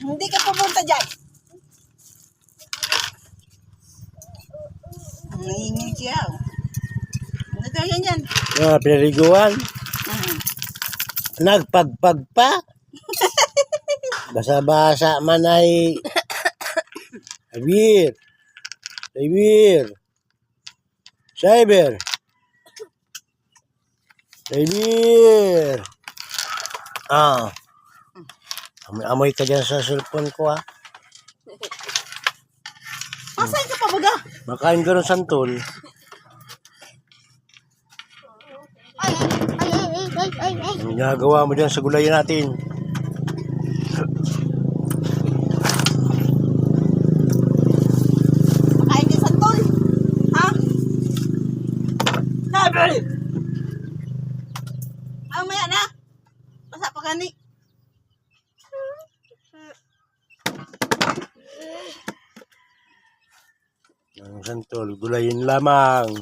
Hindi ka pupunta dyan. Nangingin siya. Ano daw yan? Pinaliguan. Nagpagpag pa. Basa-basa man ay Abir. Abir. Cyber. Abir. Amoy ka dyan sa cellphone ko, ha. Pasay ka pa baga? Makain ka ng santol. Ang ginagawa mo dyan sa gulayan natin. Makain din santol. Ha? Sabi! Mamaya na. Basa pa gani. Ang santol, gulayin lamang.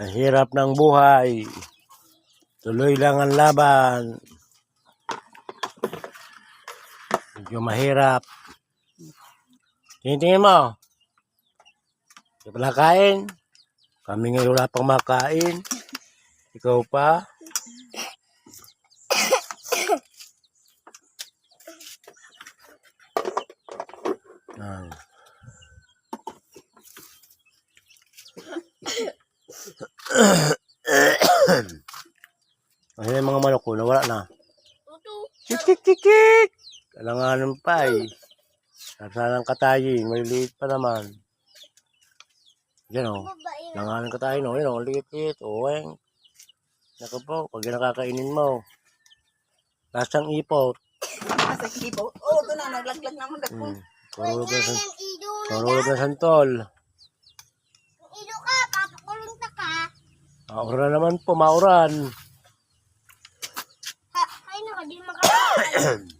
Sa hirap ng buhay. Tuloy lang ang laban. Medyo mahirap. Tingin mo. Hindi pala kain. Kami ngayon wala pang makain. Ikaw pa. Kasi yung mga manok ko, nawala na. Kik-kik-kik-kik! Alanganan pa eh. Sarsanang katayin, maliliit pa naman. Yan o. Alanganan katayin o. Yan o, liit-liit. Uweng. Naka po, pag nakakainin mo. Lasang ipot. Pasay kibo. Oo, ito na. Naglaglag naman. Karulog na santol. Ilo ka, papakulong na ka. Mauran naman po, mauran. Ay, di makakain.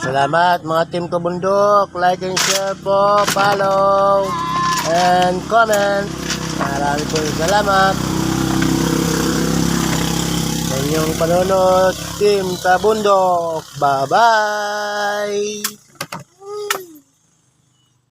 Salamat mga team Kabundok. Like and share po, follow, and comment. Maraming po salamat sa inyong panonood, team Kabundok. Bye-bye!